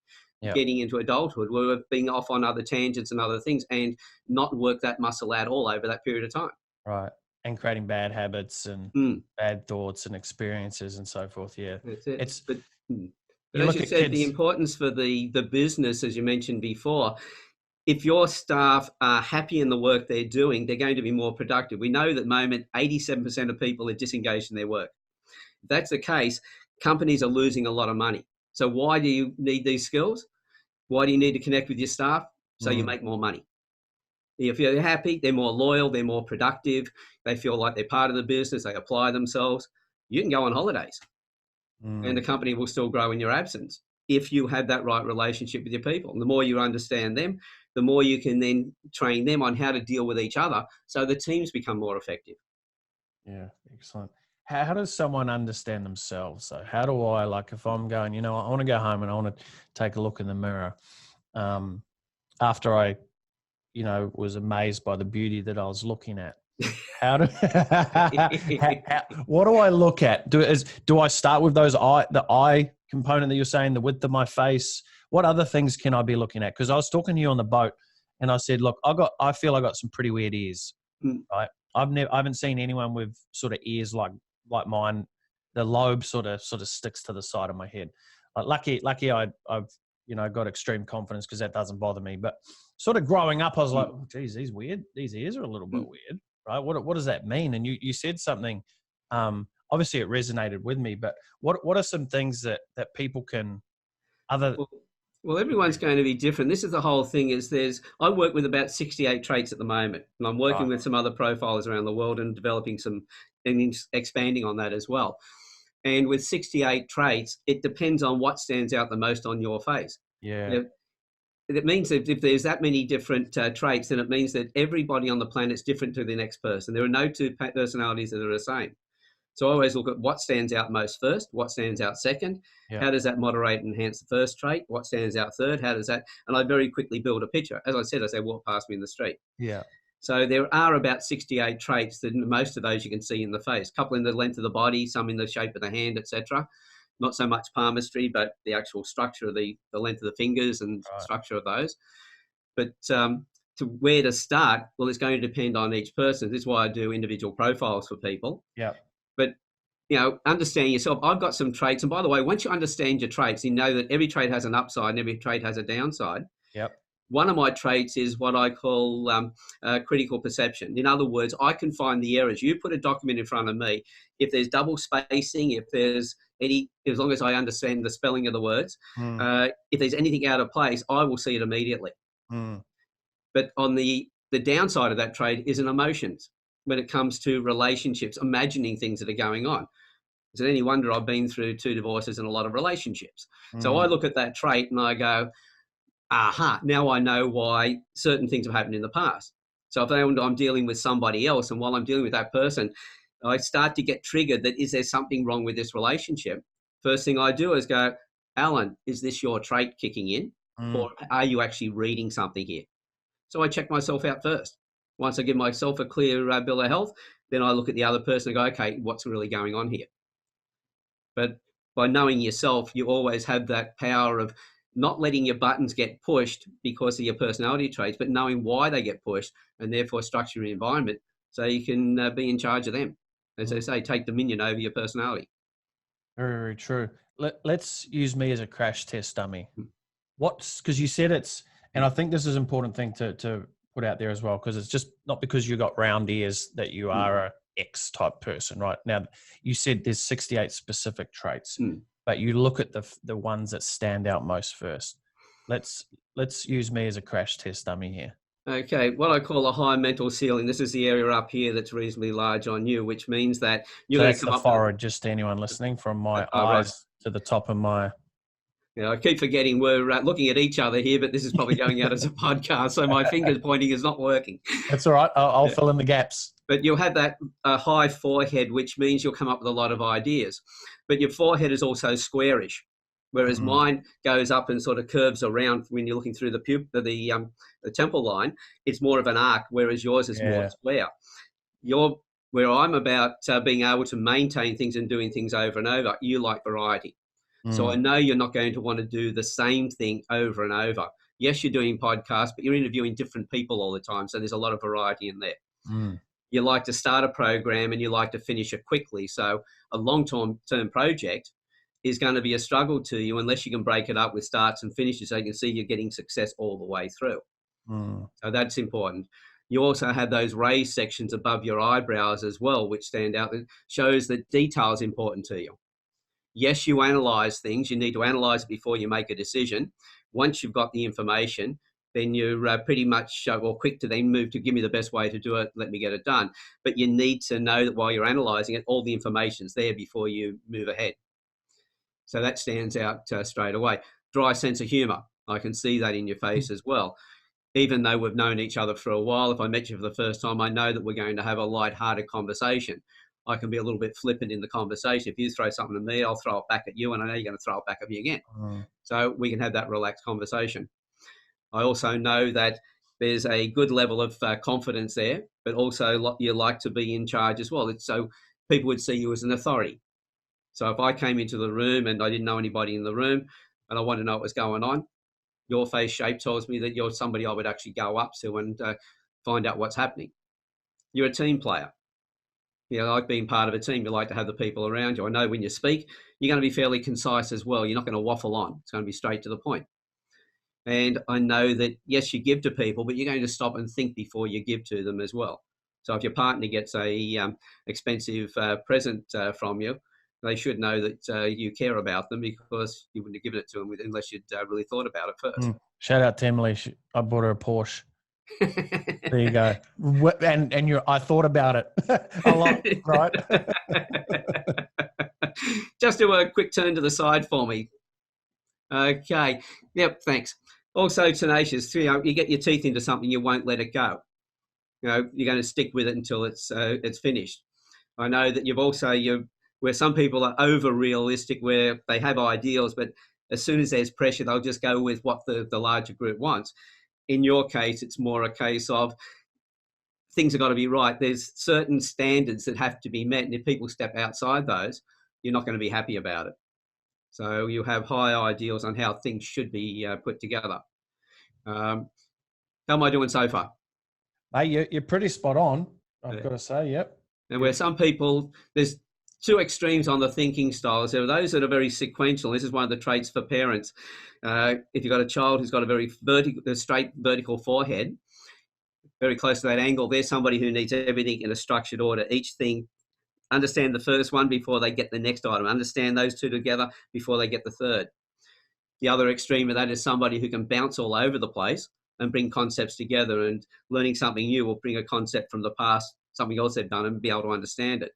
getting into adulthood, where we've been off on other tangents and other things and not worked that muscle at all over that period of time. Right. And creating bad habits and bad thoughts and experiences and so forth. Yeah. That's it. But you as you said, kids, the importance for the business, as you mentioned before, if your staff are happy in the work they're doing, they're going to be more productive. We know that at the moment, 87% of people are disengaged in their work. If that's the case, companies are losing a lot of money. So why do you need these skills? Why do you need to connect with your staff? So you make more money. If you're happy, they're more loyal, they're more productive, they feel like they're part of the business, they apply themselves. You can go on holidays and the company will still grow in your absence if you have that right relationship with your people. And the more you understand them, the more you can then train them on how to deal with each other so the teams become more effective. Yeah, excellent. How does someone understand themselves? So how do I, like, if I'm going, I want to go home and I want to take a look in the mirror after I, was amazed by the beauty that I was looking at. What do I look at? Do I start with the eye component that you're saying, the width of my face? What other things can I be looking at? Because I was talking to you on the boat and I said, look, I feel I got some pretty weird ears, right? I haven't seen anyone with sort of ears like mine. The lobe sort of sticks to the side of my head. Lucky I've got extreme confidence because that doesn't bother me. But sort of growing up, I was like, oh, geez, these ears are a little bit weird, right? What does that mean? And you said something. Obviously, it resonated with me. But what are some things that people can Well, everyone's going to be different. This is the whole thing. I work with about 68 traits at the moment, and I'm working with some other profilers around the world and developing some and expanding on that as well. And with 68 traits, it depends on what stands out the most on your face. Yeah. It means that if there's that many different traits, then it means that everybody on the planet is different to the next person. There are no two personalities that are the same. So I always look at what stands out most first, what stands out second, how does that moderate and enhance the first trait, what stands out third, how does that, and I very quickly build a picture. As I said, I say, walk past me in the street. Yeah. So there are about 68 traits that most of those you can see in the face, a couple in the length of the body, some in the shape of the hand, etc. Not so much palmistry, but the actual structure of the length of the fingers and structure of those. But to where to start, well, it's going to depend on each person. This is why I do individual profiles for people. Yeah. But, understanding yourself, I've got some traits. And by the way, once you understand your traits, you know that every trait has an upside and every trait has a downside. Yep. One of my traits is what I call critical perception. In other words, I can find the errors. You put a document in front of me. If there's double spacing, if there's as long as I understand the spelling of the words, if there's anything out of place, I will see it immediately. But on the downside of that trait is an emotions. When it comes to relationships, imagining things that are going on. Is it any wonder I've been through 2 divorces and a lot of relationships? So I look at that trait and I go, now I know why certain things have happened in the past. So if I'm dealing with somebody else and while I'm dealing with that person, I start to get triggered that is there something wrong with this relationship? First thing I do is go, Alan, is this your trait kicking in? Or are you actually reading something here? So I check myself out first. Once I give myself a clear bill of health, then I look at the other person and go, okay, what's really going on here? But by knowing yourself, you always have that power of not letting your buttons get pushed because of your personality traits, but knowing why they get pushed and therefore structure your environment so you can be in charge of them. As they say, take dominion over your personality. Very, very true. Let's use me as a crash test dummy. Because you said and I think this is an important thing to put out there as well, because it's just not because you got round ears that you are a X type person, right? Now, you said there's 68 specific traits, but you look at the ones that stand out most first. Let's use me as a crash test dummy here. Okay, what I call a high mental ceiling. This is the area up here that's reasonably large on you, which means that you're going to come the up forehead, just to anyone listening, from my eyes to the top of my... Yeah, I keep forgetting we're looking at each other here, but this is probably going out as a podcast, so my fingers pointing is not working. That's all right. I'll fill in the gaps. But you'll have that high forehead, which means you'll come up with a lot of ideas. But your forehead is also squarish, whereas mine goes up and sort of curves around when you're looking through the temple line. It's more of an arc, whereas yours is more square. Where I'm about being able to maintain things and doing things over and over, you like variety. So I know you're not going to want to do the same thing over and over. Yes, you're doing podcasts, but you're interviewing different people all the time. So there's a lot of variety in there. You like to start a program and you like to finish it quickly. So a long-term project is going to be a struggle to you unless you can break it up with starts and finishes so you can see you're getting success all the way through. So that's important. You also have those raised sections above your eyebrows as well, which stand out. That shows that detail is important to you. Yes, you analyze things. You need to analyze it before you make a decision. Once you've got the information, then you're pretty much quick to then move to give me the best way to do it. Let me get it done. But you need to know that while you're analyzing it, all the information's there before you move ahead. So that stands out straight away. Dry sense of humor. I can see that in your face as well. Even though we've known each other for a while, if I met you for the first time, I know that we're going to have a light-hearted conversation. I can be a little bit flippant in the conversation. If you throw something at me, I'll throw it back at you, and I know you're going to throw it back at me again. So we can have that relaxed conversation. I also know that there's a good level of confidence there, but also you like to be in charge as well. So people would see you as an authority. So if I came into the room and I didn't know anybody in the room and I wanted to know what was going on, your face shape tells me that you're somebody I would actually go up to and find out what's happening. You're a team player. You know, like being part of a team, you like to have the people around you. I know when you speak, you're going to be fairly concise as well. You're not going to waffle on. It's going to be straight to the point. And I know that, yes, you give to people, but you're going to stop and think before you give to them as well. So if your partner gets a expensive present from you, they should know that you care about them, because you wouldn't have given it to them unless you'd really thought about it first. Shout out to Emily. I bought her a Porsche. There you go. And I thought about it a lot, right? Just do a quick turn to the side for me. Okay. Yep, thanks. Also tenacious. You know, you get your teeth into something, you won't let it go. You know, you're going to stick with it until it's finished. I know that where some people are over realistic, where they have ideals, but as soon as there's pressure, they'll just go with what the larger group wants. In your case, it's more a case of things have got to be right. There's certain standards that have to be met, and if people step outside those, you're not going to be happy about it. So you have high ideals on how things should be put together. How am I doing so far? Hey, you're pretty spot on, I've got to say, yep. And where some people, there's two extremes on the thinking styles. There are those that are very sequential. This is one of the traits for parents. If you've got a child who's got a very straight vertical forehead, very close to that angle, there's somebody who needs everything in a structured order. Each thing, understand the first one before they get the next item. Understand those two together before they get the third. The other extreme of that is somebody who can bounce all over the place and bring concepts together, and learning something new will bring a concept from the past, something else they've done, and be able to understand it.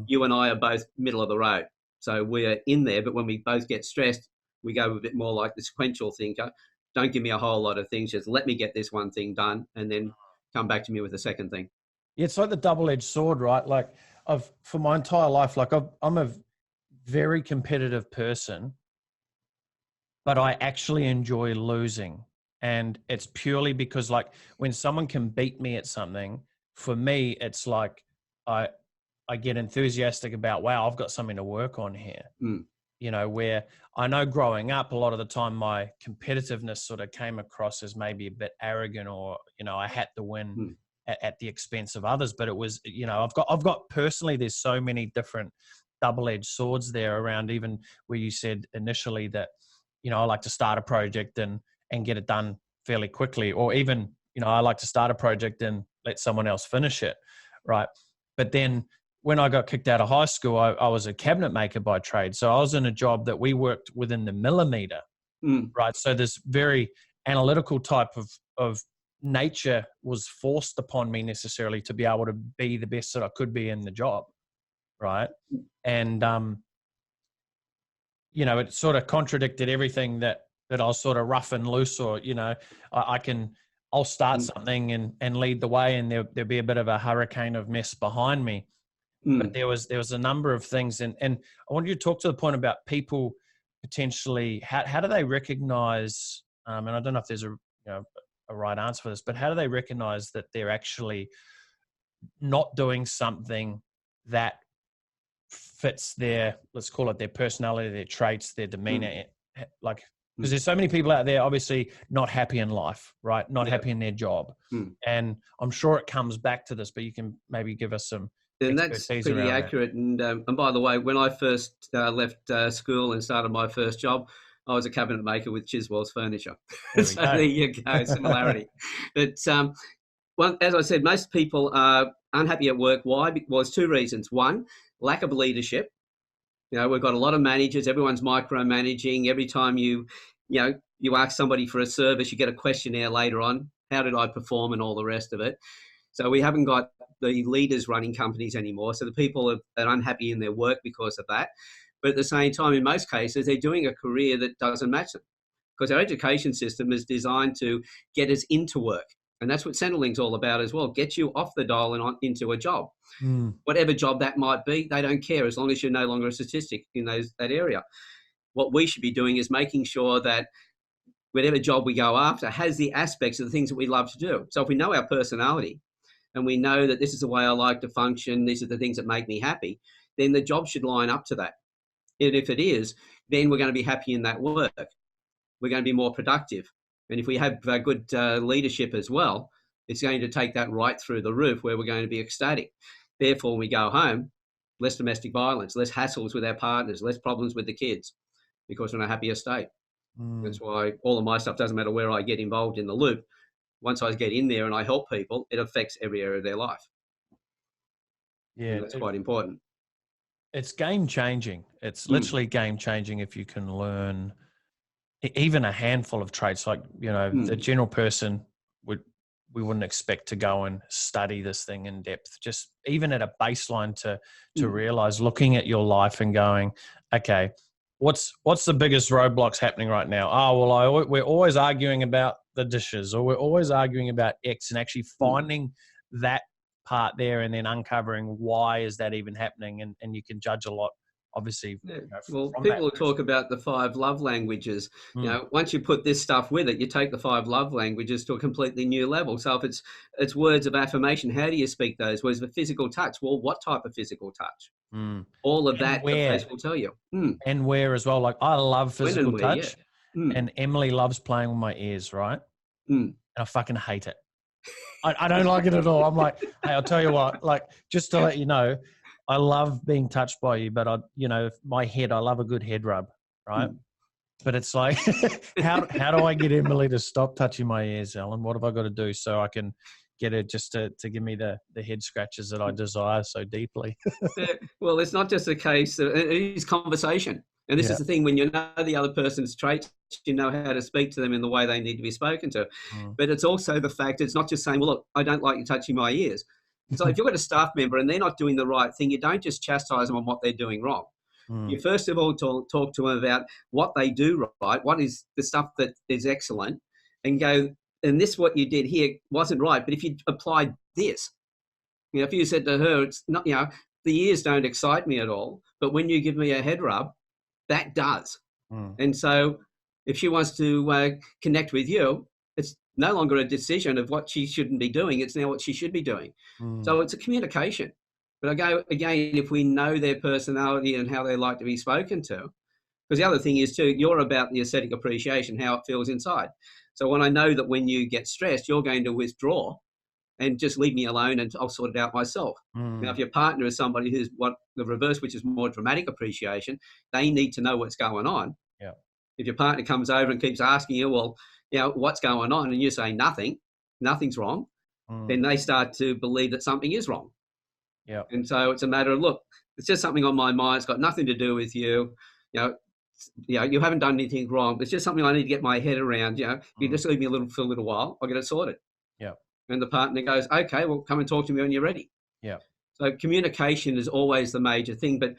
You and I are both middle of the road. So we're in there, but when we both get stressed, we go a bit more like the sequential thinker. Don't give me a whole lot of things. Just let me get this one thing done and then come back to me with the second thing. Yeah, it's like the double-edged sword, right? Like for my entire life, like I'm a very competitive person, but I actually enjoy losing. And it's purely because, like, when someone can beat me at something, for me, it's like I get enthusiastic about, wow, I've got something to work on here. You know, where I know growing up, a lot of the time my competitiveness sort of came across as maybe a bit arrogant, or, you know, I had to win at the expense of others. But it was, you know, I've got personally, there's so many different double-edged swords there around, even where you said initially that, you know, I like to start a project and get it done fairly quickly, or even I like to start a project and let someone else finish it, right? But then when I got kicked out of high school, I was a cabinet maker by trade. So I was in a job that we worked within the millimeter, right? So this very analytical type of nature was forced upon me necessarily to be able to be the best that I could be in the job, right? And, it sort of contradicted everything that I was sort of rough and loose, or, I'll start something and lead the way, and there'll be a bit of a hurricane of mess behind me. But there was a number of things. And I want you to talk to the point about people potentially, how do they recognize, and I don't know if there's a right answer for this, but how do they recognize that they're actually not doing something that fits their, let's call it their personality, their traits, their demeanor, because there's so many people out there obviously not happy in life, right? Not happy in their job. And I'm sure it comes back to this, but you can maybe give us some and that's pretty accurate. And by the way, when I first left school and started my first job, I was a cabinet maker with Chiswell's Furniture. So there you go, similarity. But well, as I said, most people are unhappy at work. Why? Because two reasons. One, lack of leadership. We've got a lot of managers. Everyone's micromanaging. Every time you ask somebody for a service, you get a questionnaire later on. How did I perform and all the rest of it? So we haven't got the leaders running companies anymore. So the people are unhappy in their work because of that. But at the same time, in most cases, they're doing a career that doesn't match them, because our education system is designed to get us into work. And that's what Centrelink's all about as well. Get you off the dial and on into a job. Whatever job that might be, they don't care as long as you're no longer a statistic in that area. What we should be doing is making sure that whatever job we go after has the aspects of the things that we love to do. So if we know our personality and we know that this is the way I like to function, these are the things that make me happy, then the job should line up to that. And if it is, then we're going to be happy in that work. We're going to be more productive. And if we have good leadership as well, it's going to take that right through the roof, where we're going to be ecstatic. Therefore, when we go home, less domestic violence, less hassles with our partners, less problems with the kids, because we're in a happier state. That's why all of my stuff, doesn't matter where I get involved in the loop. Once I get in there and I help people, it affects every area of their life. Yeah, and that's quite important. It's game changing. It's literally game changing if you can learn even a handful of traits. Like, the general person we wouldn't expect to go and study this thing in depth. Just even at a baseline to realize, looking at your life and going, okay, what's the biggest roadblocks happening right now? Oh, well, we're always arguing about the dishes, or we're always arguing about X, and actually finding that part there and then uncovering why is that even happening. And you can judge a lot, obviously. Well, people will talk about the 5 love languages. Once you put this stuff with it, you take the 5 love languages to a completely new level. So if it's words of affirmation, how do you speak those words? The physical touch, well, what type of physical touch? All of that, the place will tell you. And where as well. Like, I love physical touch, and Emily loves playing with my ears, right? And I fucking hate it. I don't like it at all. I'm like, hey, I'll tell you what, like, just to let you know, I love being touched by you, but my head, I love a good head rub, right? But it's like, how do I get Emily to stop touching my ears, Alan? What have I got to do so I can get her just to give me the head scratches that I desire so deeply? Well, it's not just a case of, it is conversation. And this is the thing, when you know the other person's traits, you know how to speak to them in the way they need to be spoken to. But it's also the fact, it's not just saying, well, look, I don't like you touching my ears. So if you've got a staff member and they're not doing the right thing, you don't just chastise them on what they're doing wrong. You first of all talk to them about what they do right, what is the stuff that is excellent, and go, and this what you did here wasn't right, but if you applied this, if you said to her, it's not, the ears don't excite me at all, but when you give me a head rub, that does. And so if she wants to connect with you, it's no longer a decision of what she shouldn't be doing. It's now what she should be doing. So it's a communication. But again, if we know their personality and how they like to be spoken to, because the other thing is too, you're about the aesthetic appreciation, how it feels inside. So when I know that when you get stressed, you're going to withdraw and just leave me alone and I'll sort it out myself. Now, if your partner is somebody who's what the reverse, which is more dramatic appreciation, they need to know what's going on. If your partner comes over and keeps asking you, well, what's going on, and you say nothing, nothing's wrong, then they start to believe that something is wrong. Yeah. And so it's a matter of, look, it's just something on my mind. It's got nothing to do with you. You haven't done anything wrong. It's just something I need to get my head around. You just leave me for a little while. I'll get it sorted. Yeah. And the partner goes, okay, well, come and talk to me when you're ready. Yeah. So communication is always the major thing, but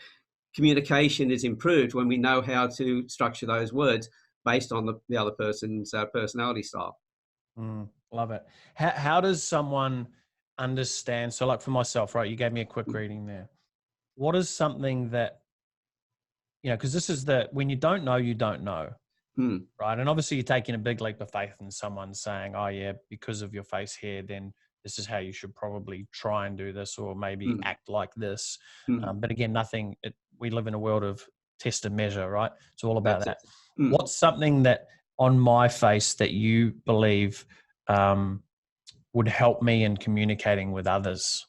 communication is improved when we know how to structure those words based on the other person's personality style. Love it. How does someone understand? So like for myself, right, you gave me a quick reading there. What is something that, because this is when you don't know, you don't know. Right. And obviously you're taking a big leap of faith in someone saying, oh yeah, because of your face hair, then this is how you should probably try and do this, or maybe act like this. But again, we live in a world of test and measure, right? It's all about that. What's something that on my face that you believe would help me in communicating with others?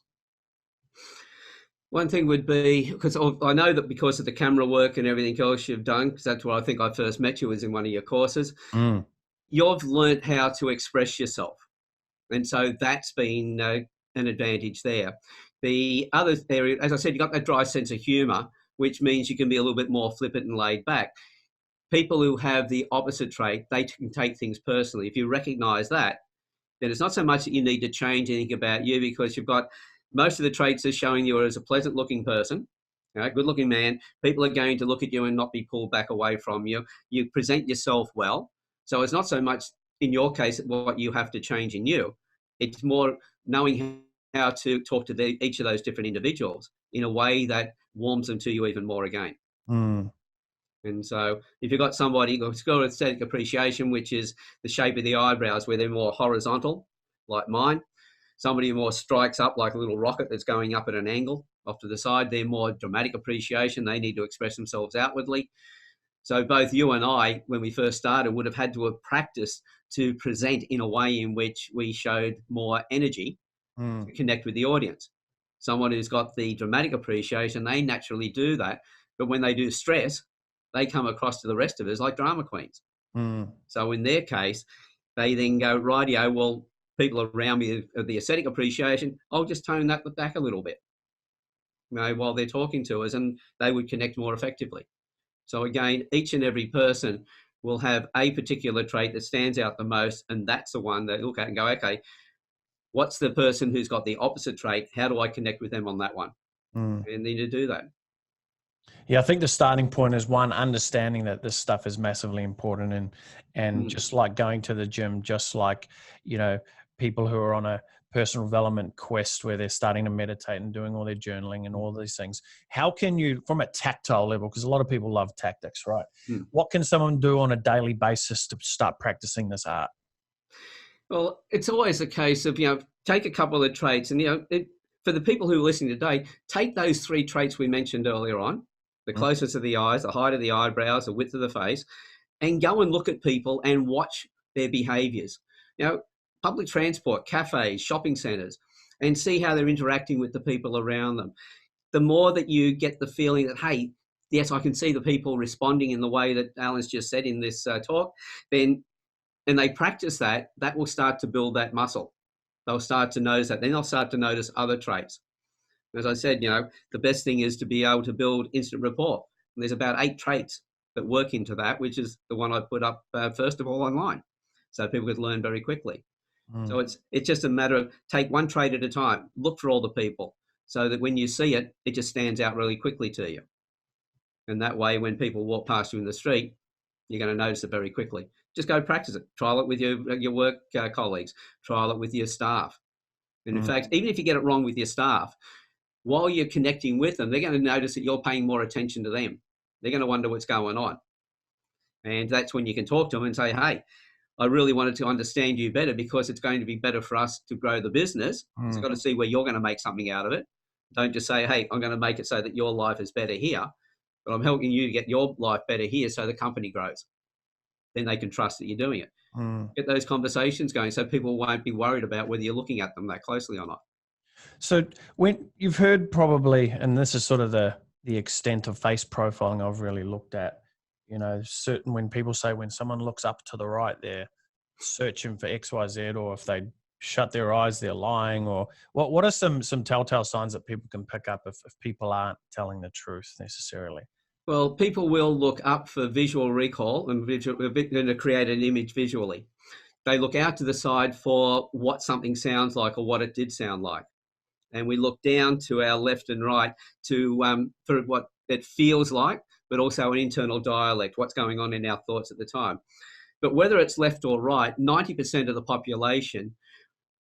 One thing would be, because I know that because of the camera work and everything else you've done, because that's where I think I first met you, was in one of your courses, you've learnt how to express yourself. And so that's been an advantage there. The other area, as I said, you've got that dry sense of humour, which means you can be a little bit more flippant and laid back. People who have the opposite trait, they can take things personally. If you recognise that, then it's not so much that you need to change anything about you, because you've got most of the traits are showing you as a pleasant looking person, good looking man. People are going to look at you and not be pulled back away from you. You present yourself well. So it's not so much in your case what you have to change in you. It's more knowing how to talk to each of those different individuals in a way that warms them to you even more again. And so if you've got somebody who's got aesthetic appreciation, which is the shape of the eyebrows, where they're more horizontal, like mine, somebody who more strikes up like a little rocket that's going up at an angle off to the side, they're more dramatic appreciation. They need to express themselves outwardly. So both you and I, when we first started, would have had to have practiced to present in a way in which we showed more energy to connect with the audience. Someone who's got the dramatic appreciation, they naturally do that. But when they do stress, they come across to the rest of us like drama queens. So in their case, they then go, rightio, well, people around me of the aesthetic appreciation, I'll just tone that back a little bit, while they're talking to us, and they would connect more effectively. So again, each and every person will have a particular trait that stands out the most, and that's the one they look at and go, okay, what's the person who's got the opposite trait? How do I connect with them on that one? And need to do that. Yeah, I think the starting point is one, understanding that this stuff is massively important, and just like going to the gym, just like, people who are on a personal development quest where they're starting to meditate and doing all their journaling and all these things. How can you, from a tactile level, because a lot of people love tactics, right? What can someone do on a daily basis to start practicing this art? Well, it's always a case of, take a couple of traits and, for the people who are listening today, take those 3 traits we mentioned earlier on, the closeness of the eyes, the height of the eyebrows, the width of the face, and go and look at people and watch their behaviours. Public transport, cafes, shopping centres, and see how they're interacting with the people around them. The more that you get the feeling that, hey, yes, I can see the people responding in the way that Alan's just said in this talk, and they practice that will start to build that muscle. They'll start to notice that. Then they'll start to notice other traits. As I said, the best thing is to be able to build instant rapport. And there's about 8 traits that work into that, which is the one I put up first of all online, so people could learn very quickly. So it's just a matter of take one trait at a time, look for all the people, so that when you see it, it just stands out really quickly to you. And that way, when people walk past you in the street, you're going to notice it very quickly. Just go practice it. Trial it with your work colleagues. Trial it with your staff. And in fact, even if you get it wrong with your staff, while you're connecting with them, they're going to notice that you're paying more attention to them. They're going to wonder what's going on. And that's when you can talk to them and say, hey, I really wanted to understand you better, because it's going to be better for us to grow the business. So I've got to see where you're going to make something out of it. Don't just say, hey, I'm going to make it so that your life is better here, but I'm helping you to get your life better here so the company grows. Then they can trust that you're doing it. Get those conversations going so people won't be worried about whether you're looking at them that closely or not. So when you've heard probably, and this is sort of the extent of face profiling I've really looked at, certain when people say when someone looks up to the right, they're searching for XYZ, or if they shut their eyes, they're lying? Or what are some telltale signs that people can pick up if people aren't telling the truth necessarily? Well, people will look up for visual recall and to create an image visually. They look out to the side for what something sounds like or what it did sound like. And we look down to our left and right for what it feels like, but also an internal dialect, what's going on in our thoughts at the time. But whether it's left or right, 90% of the population,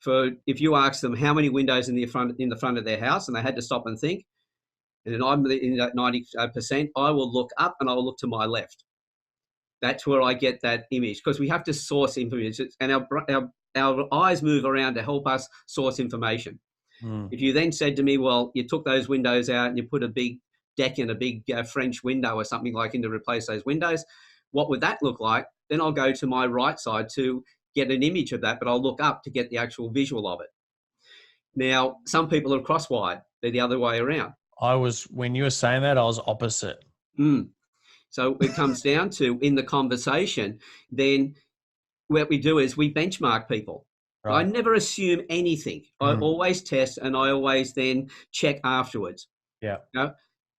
if you ask them how many windows in the front of their house, and they had to stop and think, and then I'm in that 90%, I will look up and I will look to my left. That's where I get that image, because we have to source information, and our eyes move around to help us source information. If you then said to me, well, you took those windows out and you put a big deck and a big French window or something like in to replace those windows, what would that look like? Then I'll go to my right side to get an image of that, but I'll look up to get the actual visual of it. Now, some people are cross-wired. They're the other way around. When you were saying that, I was opposite. So it comes down to, in the conversation, then what we do is we benchmark people. Right. I never assume anything. I always test, and I always then check afterwards. Yeah.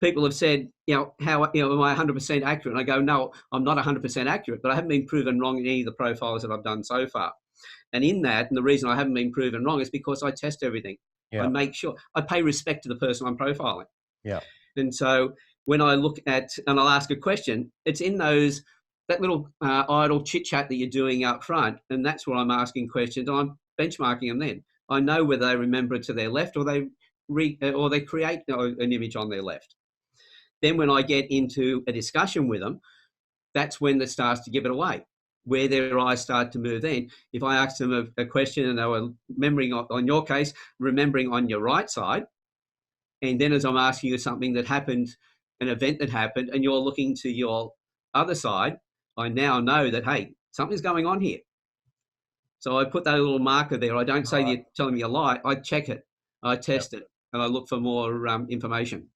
People have said, am I 100% accurate? And I go, no, I'm not 100% accurate, but I haven't been proven wrong in any of the profiles that I've done so far. And in that, and the reason I haven't been proven wrong is because I test everything. Yeah. I make sure I pay respect to the person I'm profiling. Yeah. And so when I look at, and I'll ask a question, it's in that little idle chit chat that you're doing up front, and that's where I'm asking questions. I'm benchmarking them. Then I know whether they remember it to their left or they create an image on their left. Then when I get into a discussion with them, that's when it starts to give it away, where their eyes start to move. Then if I ask them a question and they were remembering, on your case, remembering on your right side, and then as I'm asking you something that happened, an event that happened, and you're looking to your other side, I now know that, hey, something's going on here. So I put that little marker there. I don't say you're telling me a lie. I check it, I test it, and I look for more information.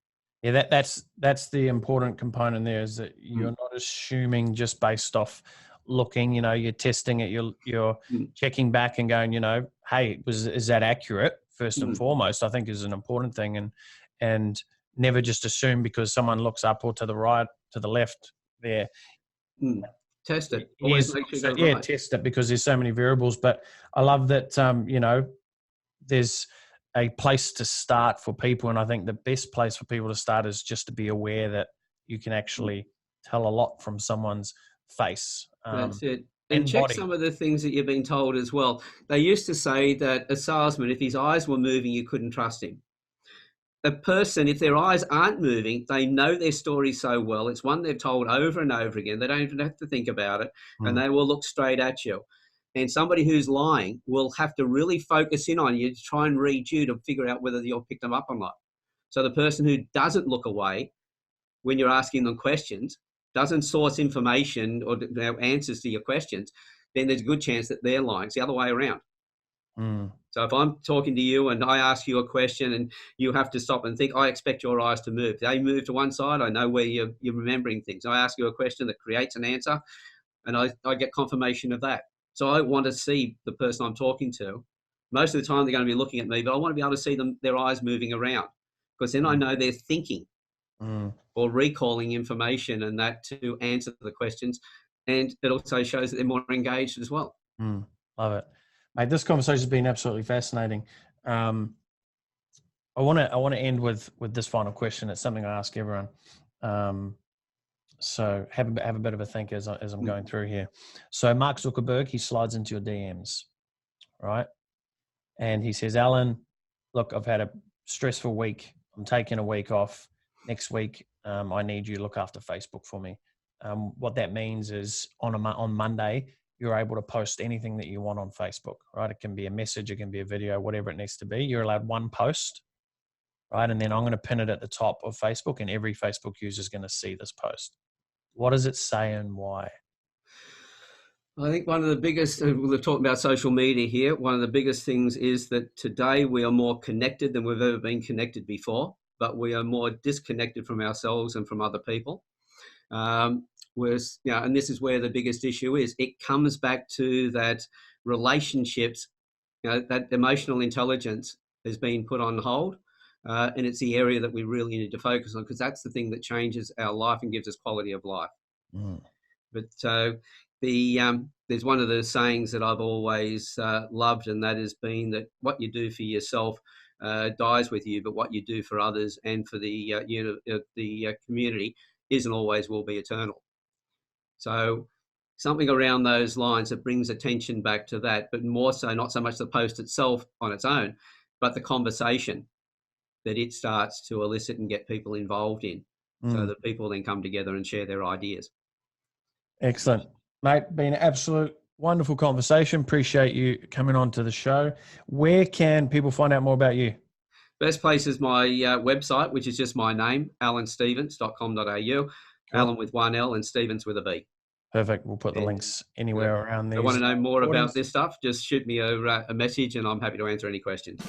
Yeah, that's the important component there, is that you're not assuming just based off looking. You're testing it. You're checking back and going, hey, is that accurate? First and foremost, I think is an important thing, and never just assume because someone looks up or to the right, to the left there. Test it. Always make sure right. Test it, because there's so many variables. But I love that, there's a place to start for people. And I think the best place for people to start is just to be aware that you can actually tell a lot from someone's face. That's it. And check body. Some of the things that you've been told as well. They used to say that a salesman, if his eyes were moving, you couldn't trust him. A person, if their eyes aren't moving, they know their story so well. It's one they've told over and over again. They don't even have to think about it, and they will look straight at you. And somebody who's lying will have to really focus in on you to try and read you to figure out whether you'll pick them up or not. So the person who doesn't look away when you're asking them questions, doesn't source information or answers to your questions, then there's a good chance that they're lying. It's the other way around. So if I'm talking to you and I ask you a question and you have to stop and think, I expect your eyes to move. They move to one side, I know where you're remembering things. I ask you a question that creates an answer, and I get confirmation of that. So I want to see the person I'm talking to. Most of the time they're going to be looking at me, but I want to be able to see their eyes moving around, because then I know they're thinking or recalling information, and that to answer the questions. And it also shows that they're more engaged as well. Love it. Mate, this conversation has been absolutely fascinating. I want to end with this final question. It's something I ask everyone. So have a bit of a think as I'm going through here. So Mark Zuckerberg, he slides into your DMs, right? And he says, Alan, look, I've had a stressful week. I'm taking a week off. Next week, I need you to look after Facebook for me. What that means is on Monday, you're able to post anything that you want on Facebook, right? It can be a message, it can be a video, whatever it needs to be. You're allowed one post, right? And then I'm going to pin it at the top of Facebook, and every Facebook user is going to see this post. What does it say and why? I think one of the biggest, we're talking about social media here, one of the biggest things is that today we are more connected than we've ever been connected before, but we are more disconnected from ourselves and from other people. And this is where the biggest issue is. It comes back to that relationships that emotional intelligence has been put on hold. And it's the area that we really need to focus on, because that's the thing that changes our life and gives us quality of life. But there's one of the sayings that I've always loved, and that has been that what you do for yourself dies with you, but what you do for others and for the community isn't always will be eternal. So something around those lines that brings attention back to that, but more so not so much the post itself on its own, but the conversation that it starts to elicit and get people involved in, so that people then come together and share their ideas. Excellent. Mate, been an absolute wonderful conversation. Appreciate you coming on to the show. Where can people find out more about you? Best place is my website, which is just my name, alanstevens.com.au. Cool. Alan with one L and Stevens with a V. Perfect. We'll put the links anywhere around there. If you want to know more about this stuff, just shoot me a message and I'm happy to answer any questions.